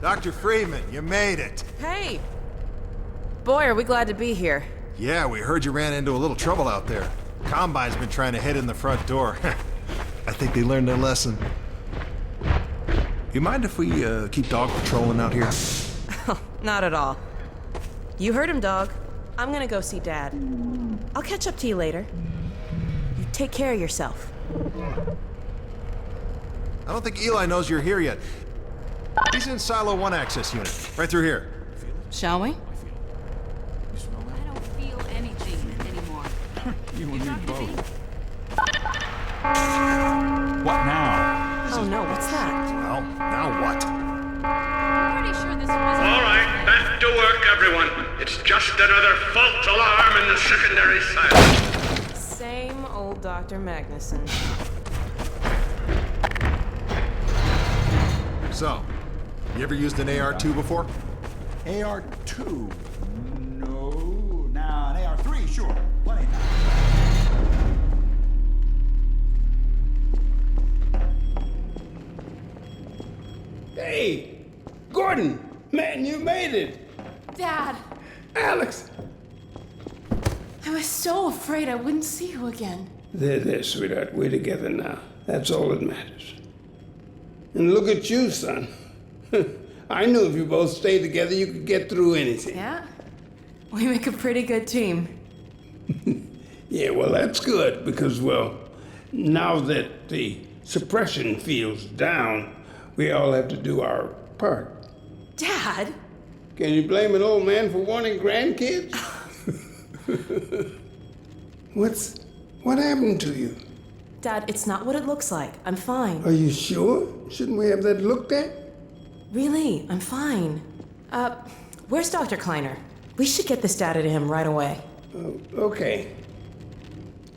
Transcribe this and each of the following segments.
Dr. Freeman, you made it. Hey! Boy, are we glad to be here. Yeah, we heard you ran into a little trouble out there. Combine's been trying to hit in the front door. I think they learned their lesson. You mind if we keep dog patrolling out here? Not at all. You heard him, dog. I'm gonna go see Dad. I'll catch up to you later. You take care of yourself. I don't think Eli knows you're here yet. He's in Silo 1 access unit, right through here. Shall we? I don't feel anything anymore. You and me both. What now? Oh no, what's that? Well, now what? I'm pretty sure this was. All right, back to work, everyone. It's just another false alarm in the secondary silo. Same old Dr. Magnuson. So, you ever used an AR-2 before? AR-2? No. Now, an AR-3, sure. Plenty of time. Hey, Gordon, man, you made it. Dad, Alex. I was so afraid I wouldn't see you again. There, sweetheart. We're together now. That's all that matters. And look at you, son. I knew if you both stayed together, you could get through anything. Yeah? We make a pretty good team. Yeah, well, that's good because, well, now that the suppression field's down, we all have to do our part. Dad? Can you blame an old man for wanting grandkids? What happened to you? Dad, it's not what it looks like. I'm fine. Are you sure? Shouldn't we have that looked at? Really, I'm fine. Where's Dr. Kleiner? We should get this data to him right away. Okay.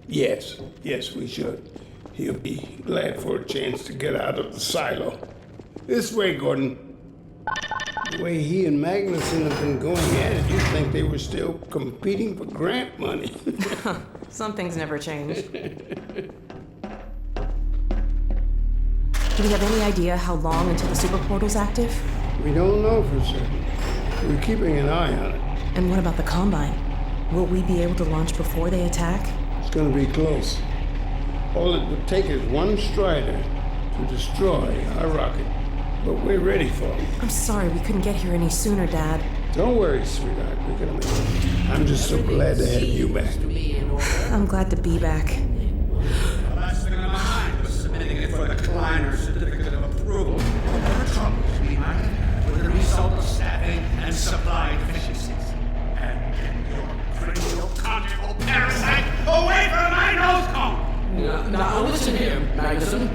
Yes, we should. He'll be glad for a chance to get out of the silo. This way, Gordon. The way he and Magnuson have been going at it, you'd think they were still competing for grant money. Some things never change. Do we have any idea how long until the super portal's active? We don't know for certain. We're keeping an eye on it. And what about the Combine? Will we be able to launch before they attack? It's gonna be close. All it would take is one Strider to destroy our rocket. But we're ready for it. I'm sorry we couldn't get here any sooner, Dad. Don't worry, sweetheart. We're gonna make it. I'm just so glad to have you back. I'm glad to be back. The last thing on my mind was submitting it for the Kleiner certificate of approval. There are troubles we might have had with the result of staffing and supply deficiencies. And get your cranial control parasite away from my nose cone! Now listen here, Magnuson.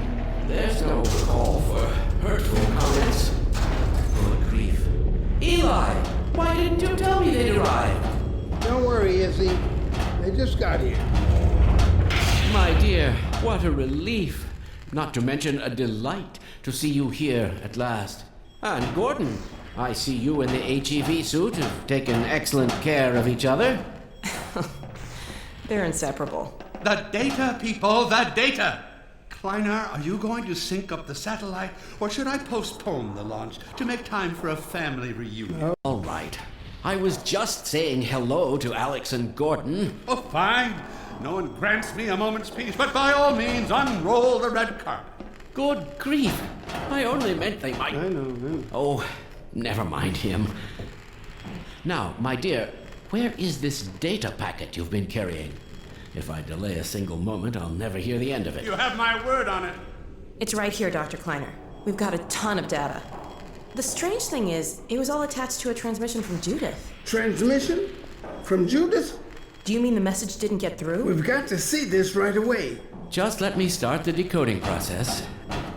There's no call for hurtful comments. Good grief. Eli, why didn't you tell me they'd arrived? Don't worry, Izzy. They just got here. My dear, what a relief. Not to mention a delight to see you here at last. And Gordon, I see you in the HEV suit have taken excellent care of each other. They're inseparable. The data, people, the data! Kleiner, are you going to sync up the satellite, or should I postpone the launch to make time for a family reunion? All right. I was just saying hello to Alex and Gordon. Oh, fine. No one grants me a moment's peace, but by all means, unroll the red carpet. Good grief. I only meant they might... I know. Oh, never mind him. Now, my dear, where is this data packet you've been carrying? If I delay a single moment, I'll never hear the end of it. You have my word on it. It's right here, Dr. Kleiner. We've got a ton of data. The strange thing is, it was all attached to a transmission from Judith. Transmission? From Judith? Do you mean the message didn't get through? We've got to see this right away. Just let me start the decoding process,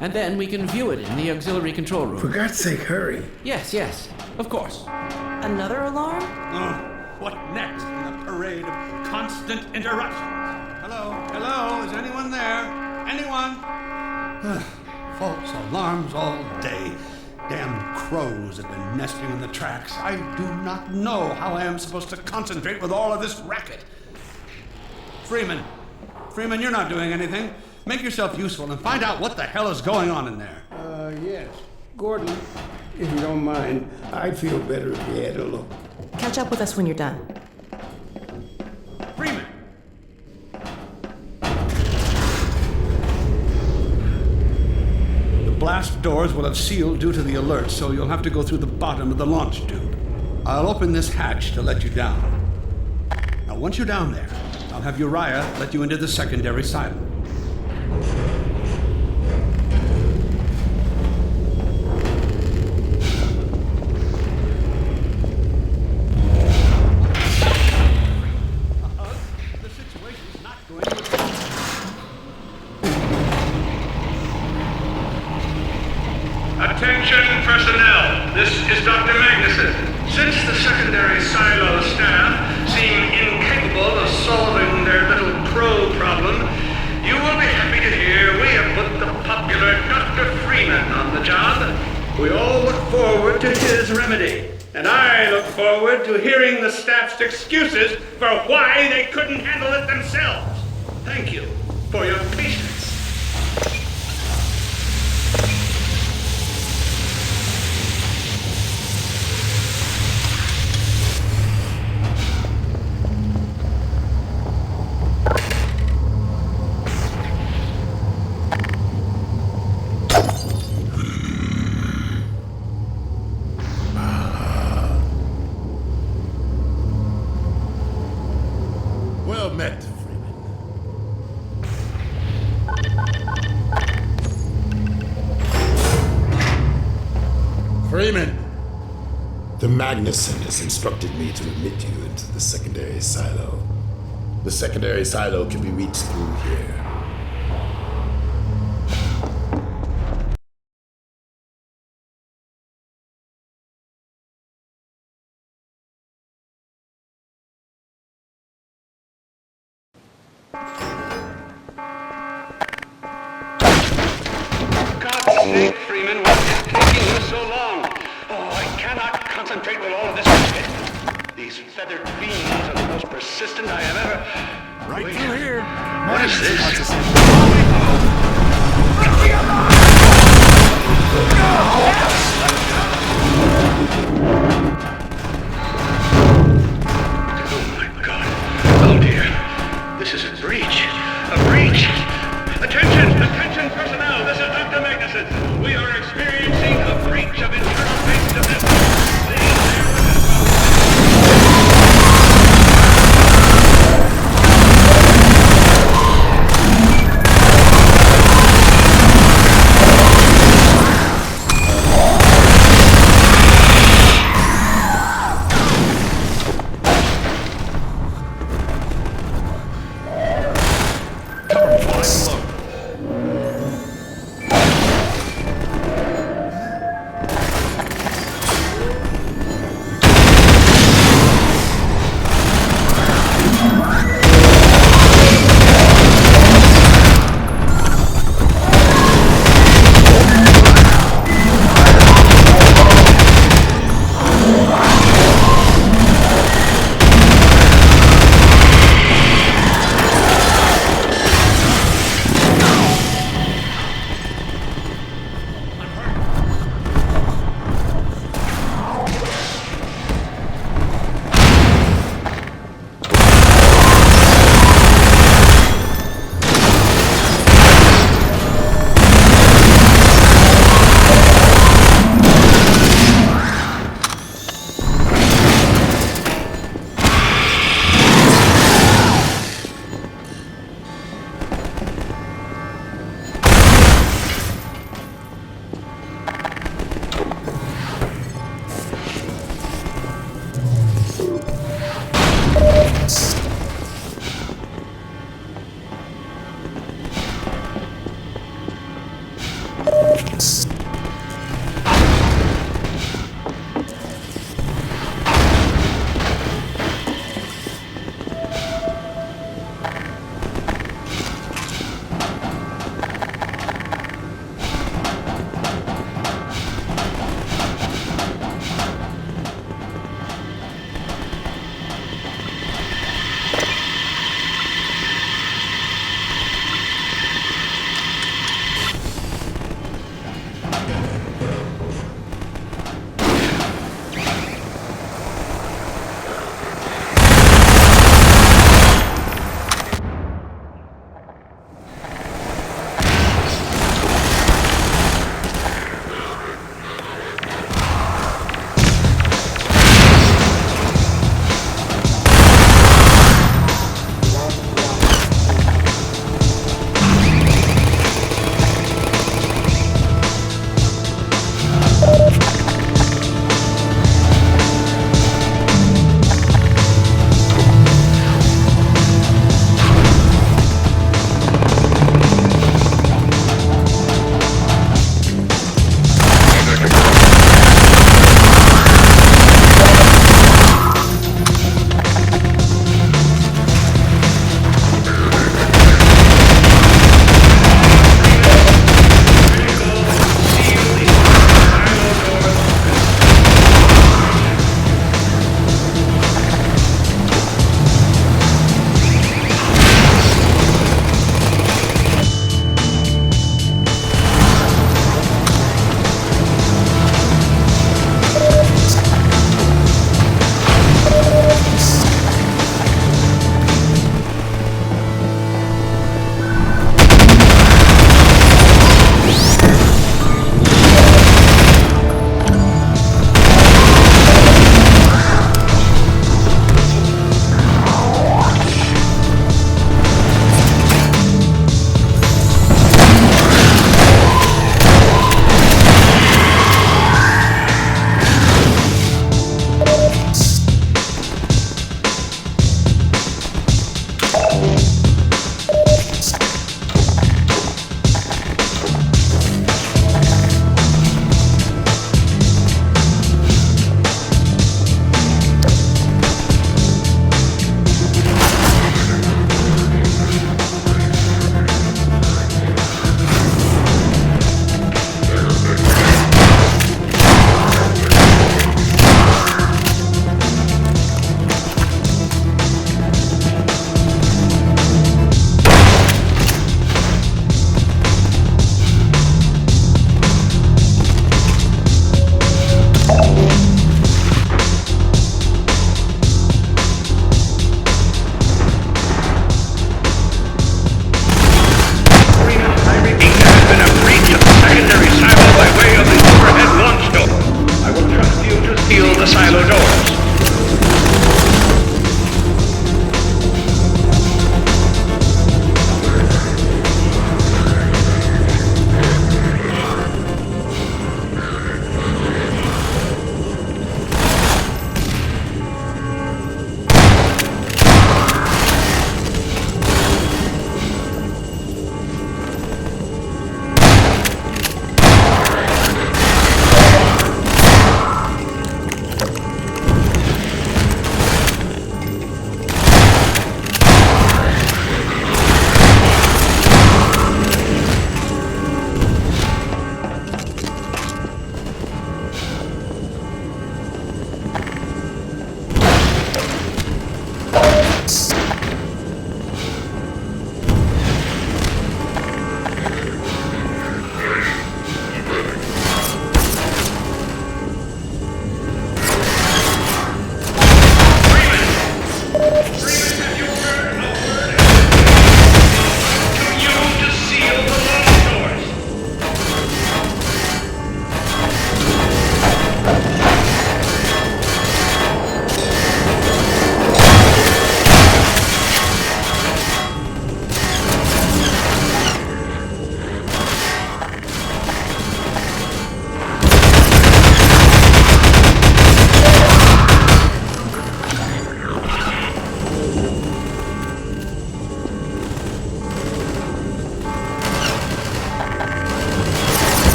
and then we can view it in the auxiliary control room. For God's sake, hurry. Yes, of course. Another alarm? Oh, what next in the parade of constant interruptions? Hello, is anyone there? Anyone? False alarms all day. Damn crows have been nesting in the tracks. I do not know how I am supposed to concentrate with all of this racket. Freeman, you're not doing anything. Make yourself useful and find out what the hell is going on in there. Yes. Gordon, If you don't mind, I'd feel better if we had a look. Catch up with us when you're done. Freeman! The blast doors will have sealed due to the alert, so you'll have to go through the bottom of the launch tube. I'll open this hatch to let you down. Now, once you're down there, I'll have Uriah let you into the secondary silo. The situation's not going to... Attention personnel, this is Dr. Magnuson. Since the secondary silo staff seem incapable of solving their little crow problem, you will be happy to hear we have put the popular Dr. Freeman on the job. We all look forward to his remedy, and I look forward to hearing the staff's excuses for why they couldn't handle it themselves. Thank you for your patience. Well met, Freeman. Freeman! The Magnuson has instructed me to admit you into the secondary silo. The secondary silo can be reached through here. God's sake, Freeman, what's taking you so long? Oh, I cannot concentrate with all of this shit. These feathered fiends are the most persistent I have ever... Right through here. What is this? Oh my God. Oh dear. This is a breach. A breach. Attention personnel. This is Dr. Magnuson. We are experiencing a breach of internal base defense. Please bear with us.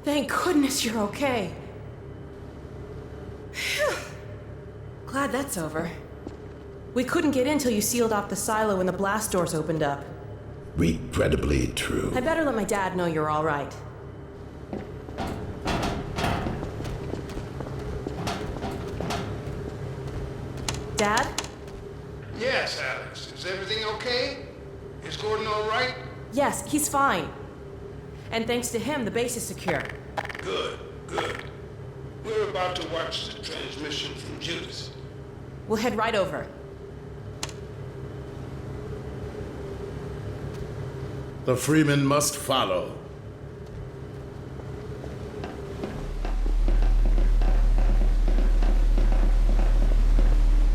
Thank goodness you're okay. Phew. Glad that's over. We couldn't get in till you sealed off the silo when the blast doors opened up. Regrettably true. I better let my dad know you're all right. Dad? Yes, Alex. Is everything okay? Is Gordon all right? Yes, he's fine. And thanks to him, the base is secure. Good, good. We're about to watch the transmission from Judith. We'll head right over. The Freeman must follow.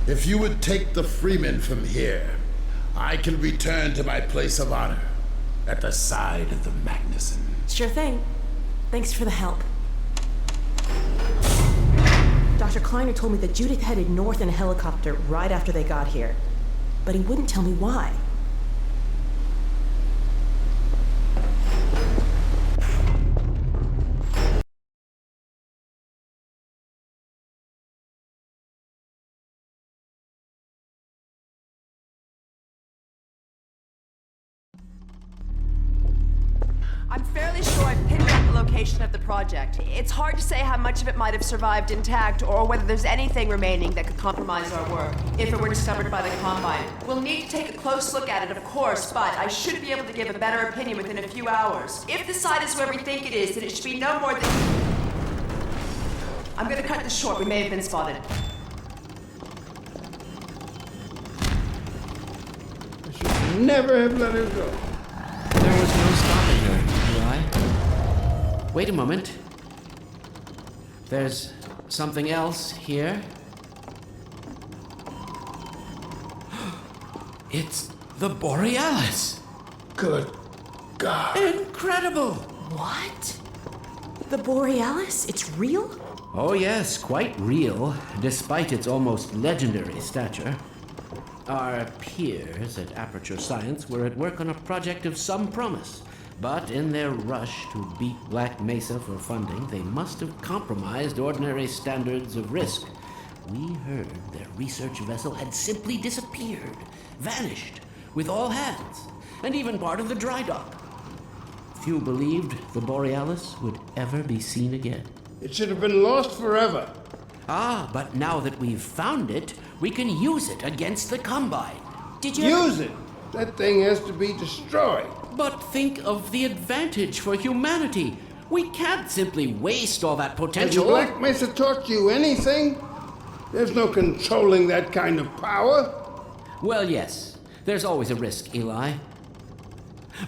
If you would take the Freeman from here, I can return to my place of honor at the side of the Magnuson. Sure thing. Thanks for the help. Dr. Kleiner told me that Judith headed north in a helicopter right after they got here. But he wouldn't tell me why. I'm fairly sure I've pinned down the location of the project. It's hard to say how much of it might have survived intact or whether there's anything remaining that could compromise our work if it were discovered by the Combine. We'll need to take a close look at it, of course, but I should be able to give a better opinion within a few hours. If the site is where we think it is, then it should be no more than... I'm gonna cut this short. We may have been spotted. I should never have let her go. There was no stopping her, Eli. Wait a moment. There's something else here. It's the Borealis. Good God. Incredible! What? The Borealis? It's real? Oh yes, quite real, despite its almost legendary stature. Our peers at Aperture Science were at work on a project of some promise, but in their rush to beat Black Mesa for funding, they must have compromised ordinary standards of risk. We heard their research vessel had simply disappeared, vanished, with all hands, and even part of the dry dock. Few believed the Borealis would ever be seen again. It should have been lost forever. Ah, but now that we've found it, we can use it against the Combine. Did you Use it! That thing has to be destroyed. But think of the advantage for humanity. We can't simply waste all that Has potential. Black Mesa taught you anything? There's no controlling that kind of power. Well, yes. There's always a risk, Eli.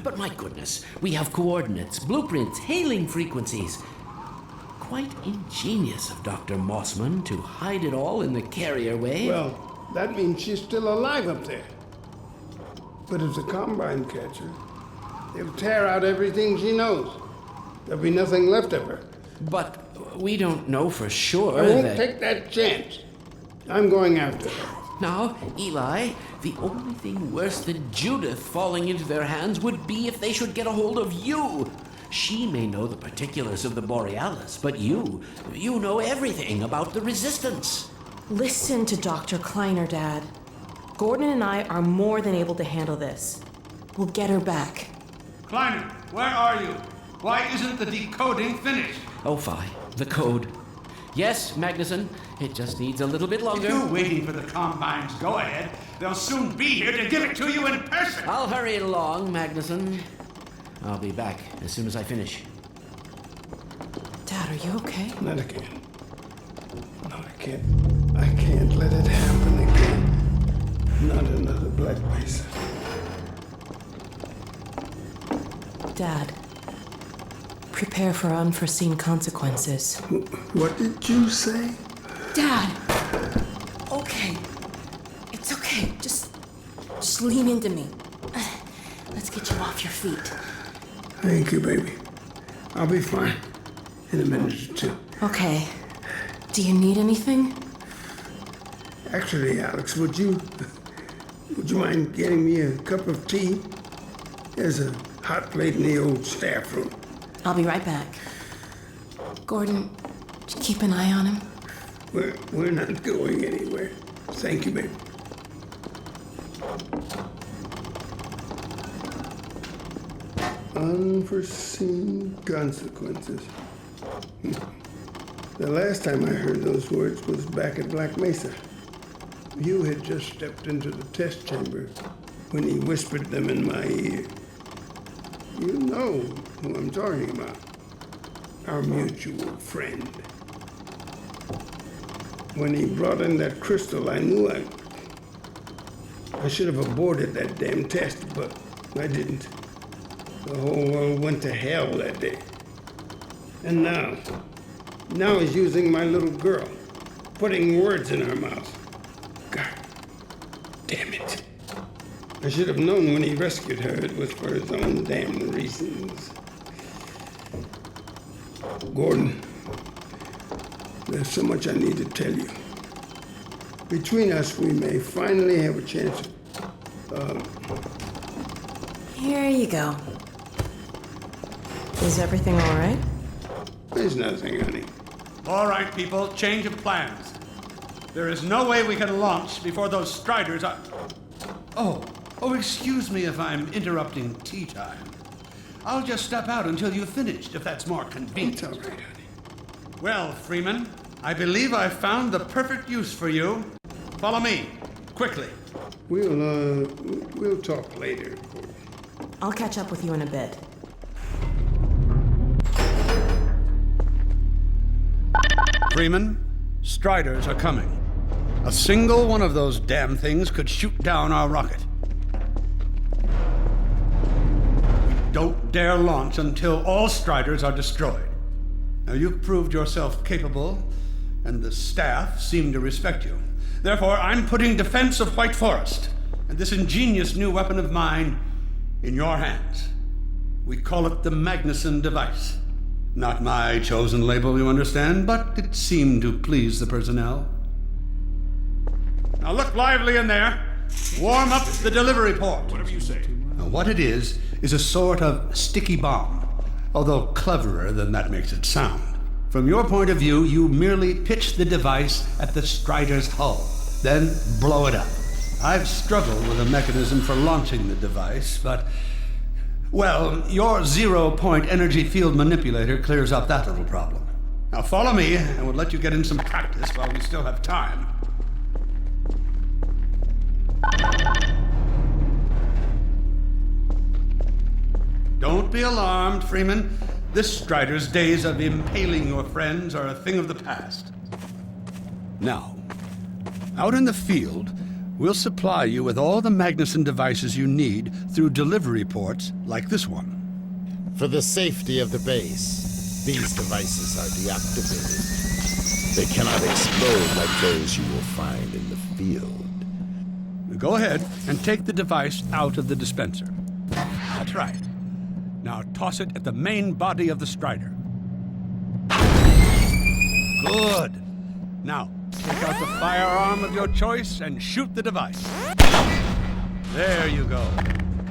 But my goodness, we have coordinates, blueprints, hailing frequencies. Quite ingenious of Dr. Mossman to hide it all in the carrier wave. Well, that means she's still alive up there. But if the Combine catch her, they'll tear out everything she knows. There'll be nothing left of her. But we don't know for sure I won't that... take that chance. I'm going after her. Now, Eli, the only thing worse than Judith falling into their hands would be if they should get a hold of you. She may know the particulars of the Borealis, but you know everything about the Resistance. Listen to Dr. Kleiner, Dad. Gordon and I are more than able to handle this. We'll get her back. Kleiner, where are you? Why isn't the decoding finished? Oh, fine. The code. Yes, Magnuson. It just needs a little bit longer. If you're waiting for the Combine's go-ahead, they'll soon be here to give it to you in person. I'll hurry it along, Magnuson. I'll be back as soon as I finish. Dad, are you okay? Not again. No, I can't let it happen again. Not another Black Mesa. Dad, prepare for unforeseen consequences. What did you say? Dad! Okay. It's okay. Just lean into me. Let's get you off your feet. Thank you, baby. I'll be fine in a minute or two. Okay. Do you need anything? Actually, Alex, would you mind getting me a cup of tea? There's a hot plate in the old staff room. I'll be right back. Gordon, keep an eye on him. We're not going anywhere. Thank you, babe. Unforeseen consequences. The last time I heard those words was back at Black Mesa. You had just stepped into the test chamber when he whispered them in my ear. You know who I'm talking about. Our mutual friend. When he brought in that crystal, I knew I should have aborted that damn test, but I didn't. The whole world went to hell that day. And now he's using my little girl, putting words in her mouth. God damn it. I should have known when he rescued her it was for his own damn reasons. Gordon, there's so much I need to tell you. Between us, we may finally have a chance Here you go. Is everything all right? There's nothing, honey. All right, people, change of plans. There is no way we can launch before those Striders are... Oh, excuse me if I'm interrupting tea time. I'll just step out until you've finished, if that's more convenient. It's all right, honey. Well, Freeman, I believe I've found the perfect use for you. Follow me, quickly. We'll talk later, Gordon. I'll catch up with you in a bit. Freeman, Striders are coming. A single one of those damn things could shoot down our rocket. We don't dare launch until all Striders are destroyed. Now, you've proved yourself capable, and the staff seem to respect you. Therefore, I'm putting defense of White Forest and this ingenious new weapon of mine in your hands. We call it the Magnuson device. Not my chosen label, you understand, but it seemed to please the personnel. Now look lively in there. Warm up the delivery port. Whatever you say. Now, what it is a sort of sticky bomb, although cleverer than that makes it sound. From your point of view, you merely pitch the device at the Strider's hull, then blow it up. I've struggled with a mechanism for launching the device, but... well, your zero-point energy field manipulator clears up that little problem. Now follow me, and we'll let you get in some practice while we still have time. Don't be alarmed, Freeman. This Strider's days of impaling your friends are a thing of the past. Now, out in the field, we'll supply you with all the Magnuson devices you need through delivery ports like this one. For the safety of the base, these devices are deactivated. They cannot explode like those you will find in the field. Go ahead and take the device out of the dispenser. That's right. Now toss it at the main body of the Strider. Good. Now, take out the firearm of your choice and shoot the device. There you go.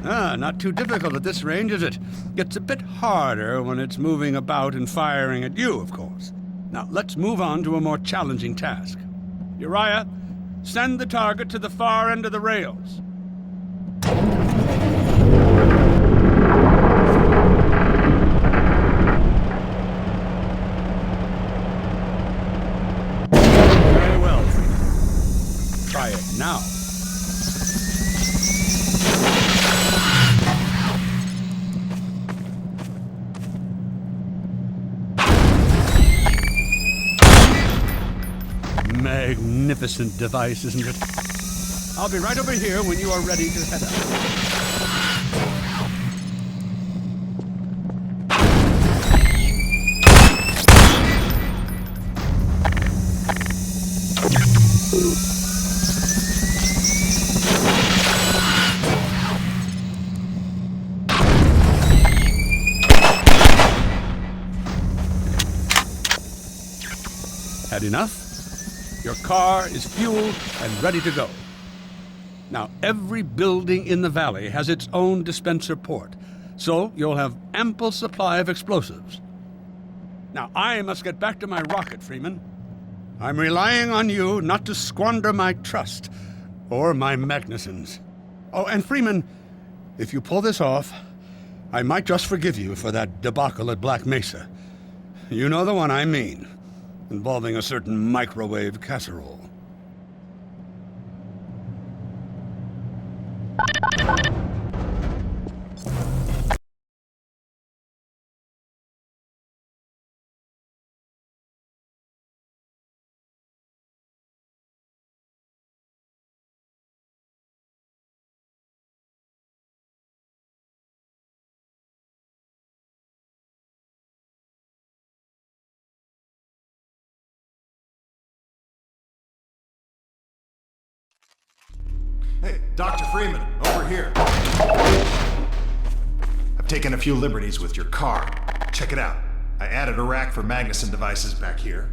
Not too difficult at this range, is it? Gets a bit harder when it's moving about and firing at you, of course. Now, let's move on to a more challenging task. Uriah, send the target to the far end of the rails. Very well, Freeman. Try it now. Magnificent device, isn't it? I'll be right over here when you are ready to head out. Had enough? Your car is fueled and ready to go. Now, every building in the valley has its own dispenser port, so you'll have ample supply of explosives. Now, I must get back to my rocket, Freeman. I'm relying on you not to squander my trust or my Magnusons. Oh, and Freeman, if you pull this off, I might just forgive you for that debacle at Black Mesa. You know the one I mean, involving a certain microwave casserole. Hey, Dr. Freeman, over here. I've taken a few liberties with your car. Check it out. I added a rack for Magnuson devices back here.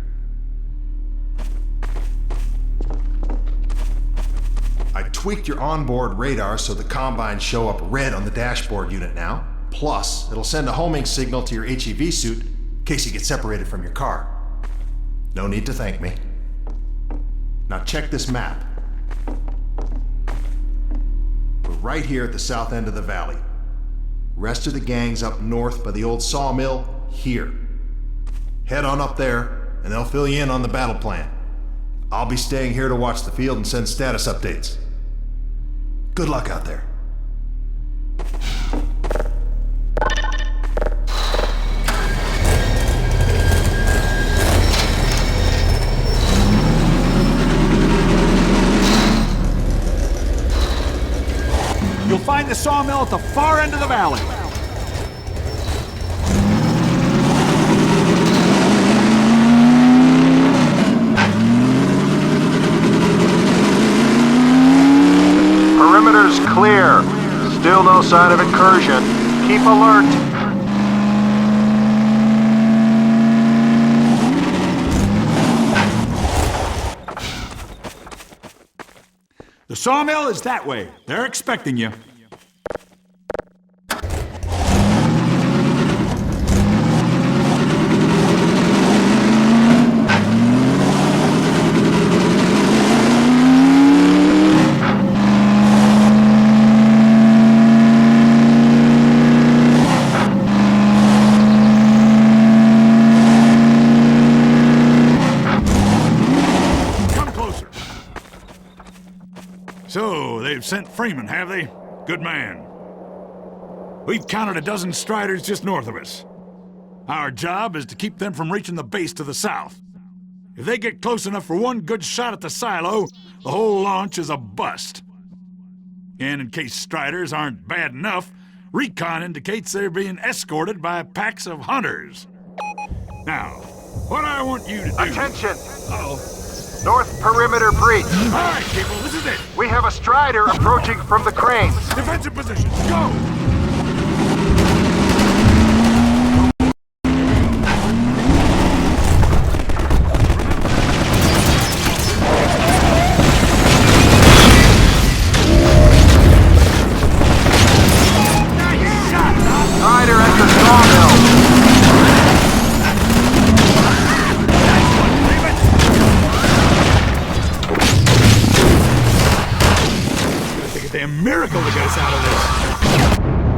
I tweaked your onboard radar so the combines show up red on the dashboard unit now. Plus, it'll send a homing signal to your HEV suit in case you get separated from your car. No need to thank me. Now check this map. We're right here at the south end of the valley. Rest of the gang's up north by the old sawmill here. Head on up there, and they'll fill you in on the battle plan. I'll be staying here to watch the field and send status updates. Good luck out there. You'll find the sawmill at the far end of the valley. Perimeter's clear. Still no sign of incursion. Keep alert. The sawmill is that way. They're expecting you. So, they've sent Freeman, have they? Good man. We've counted a dozen Striders just north of us. Our job is to keep them from reaching the base to the south. If they get close enough for one good shot at the silo, the whole launch is a bust. And in case Striders aren't bad enough, recon indicates they're being escorted by packs of hunters. Now, what I want you to do... Attention! Uh-oh. North perimeter breach. All right, people, this is it. We have a Strider approaching from the cranes. Defensive positions, go! Strider at the sawmill. Damn miracle to get us out of this.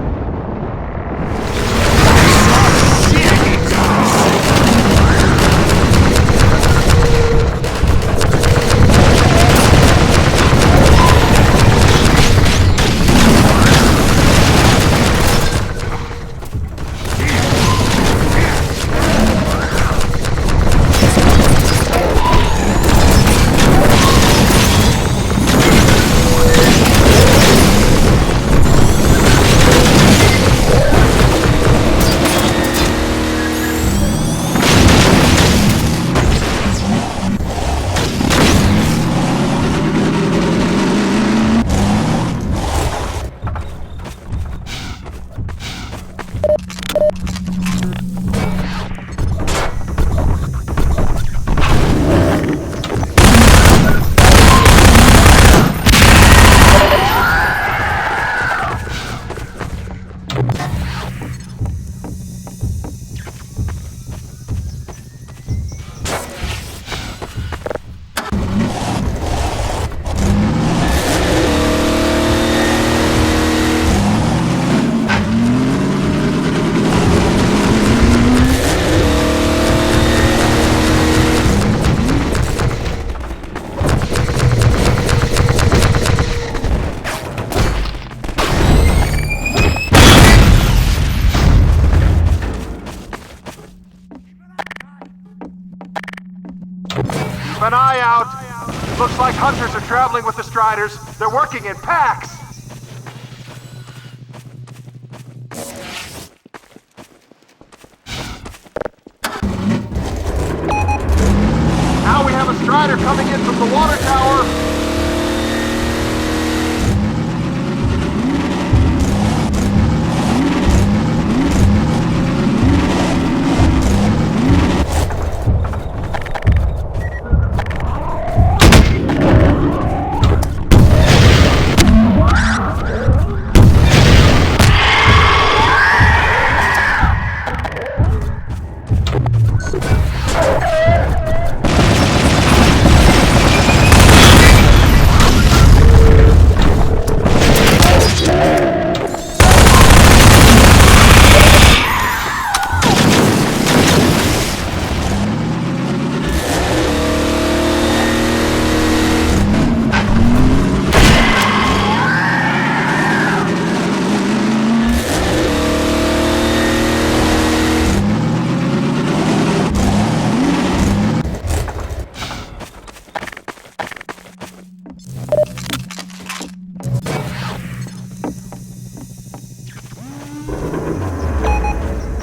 Keep an eye out. It looks like hunters are traveling with the Striders. They're working in packs. Now we have a Strider coming in from the water tower.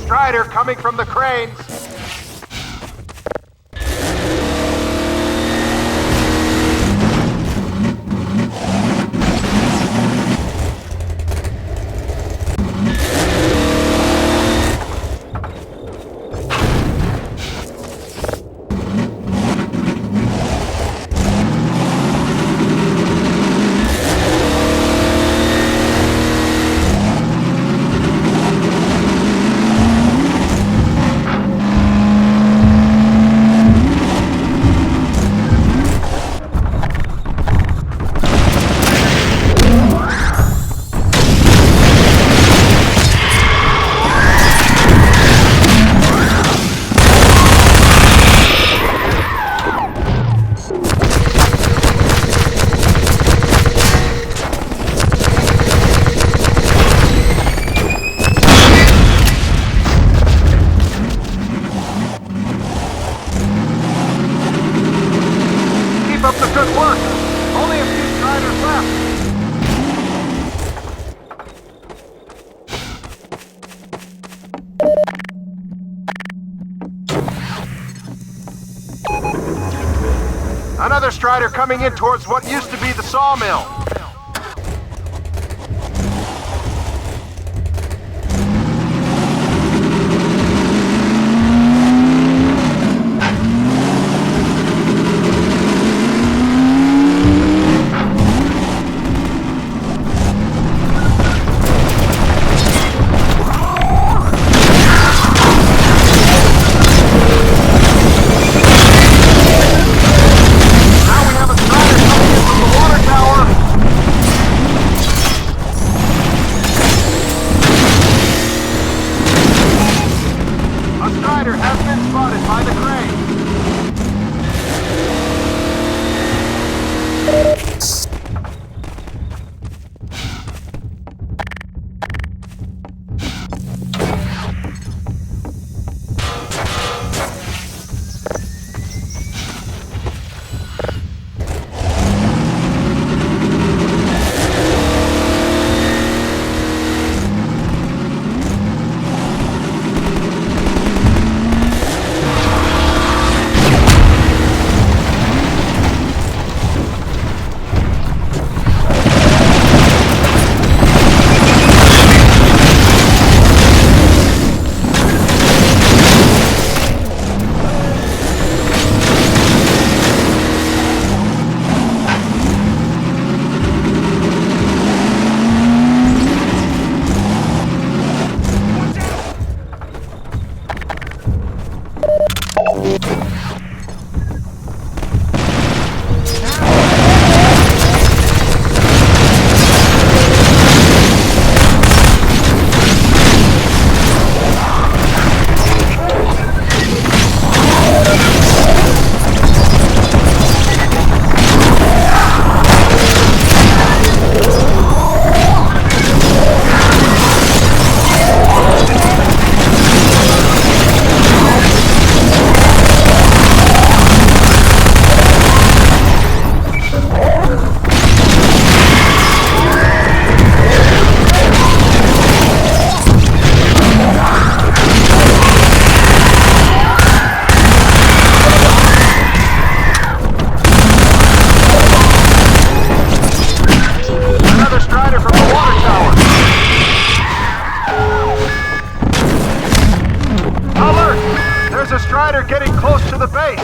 Strider coming from the cranes. Another Strider coming in towards what used to be the sawmill. Strider getting close to the base.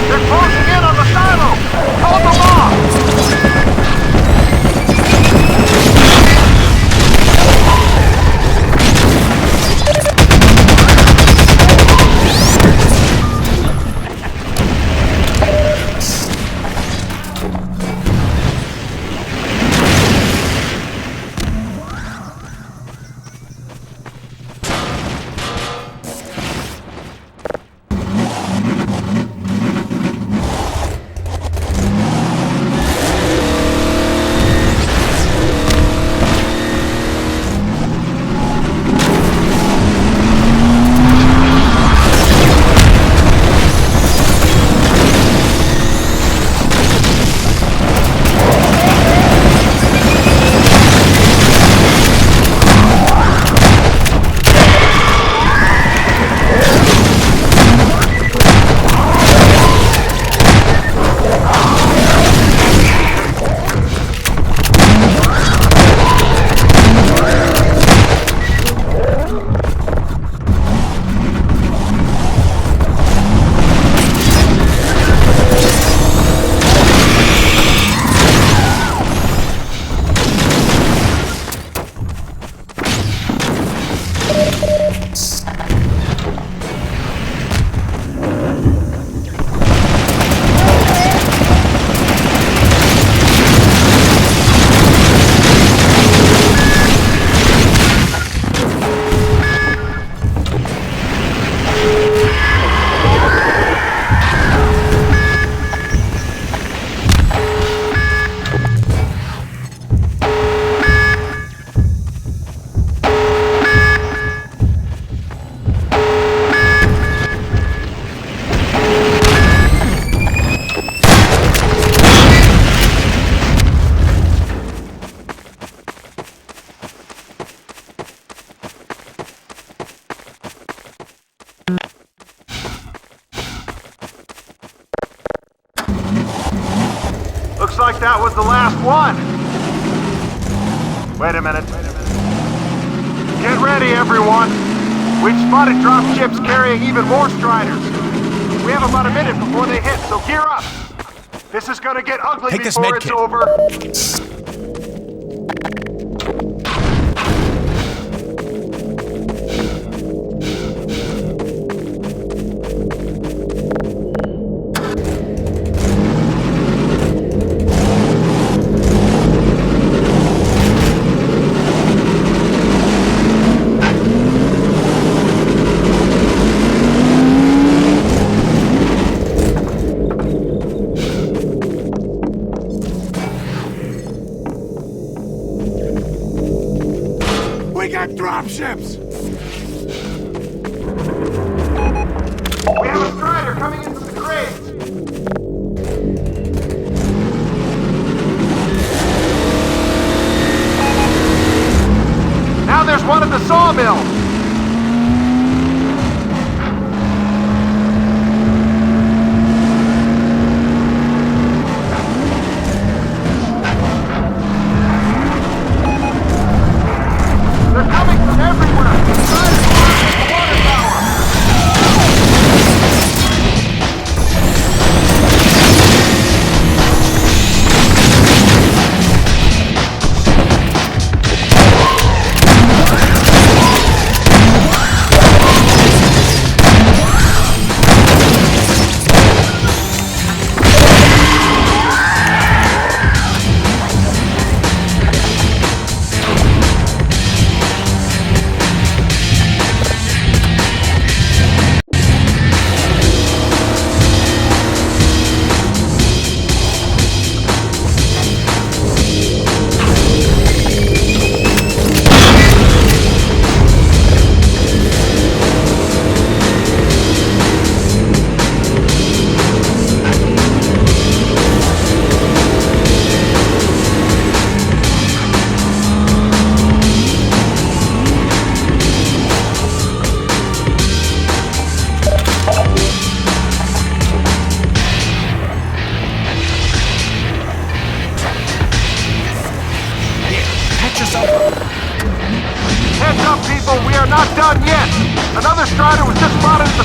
They're closing in on the silo! Hold them off! Looks like that was the last one. Wait a minute. Get ready, everyone. We've spotted drop ships carrying even more Striders. We have about a minute before they hit, so gear up. This is gonna get ugly Take this before med it's kit. over. We got dropships! We have a Strider coming in from the crates. Now there's one at the sawmill. They're coming from everywhere.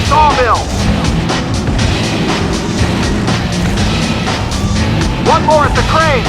sawmill. One more at the crane.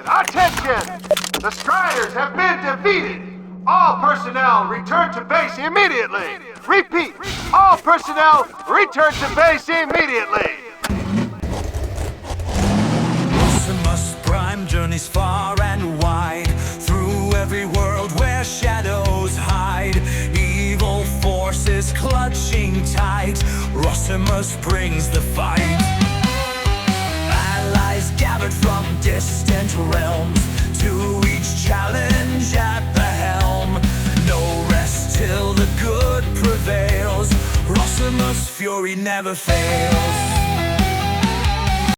Attention! The Striders have been defeated! All personnel return to base immediately! Repeat! All personnel return to base immediately! Optimus Prime journeys far and wide through every world where shadows hide. Evil forces clutching tight. Rosimus brings the fight. Allies gathered from distant realms to each challenge at the helm. No rest till the good prevails. Rosimus' fury never fails.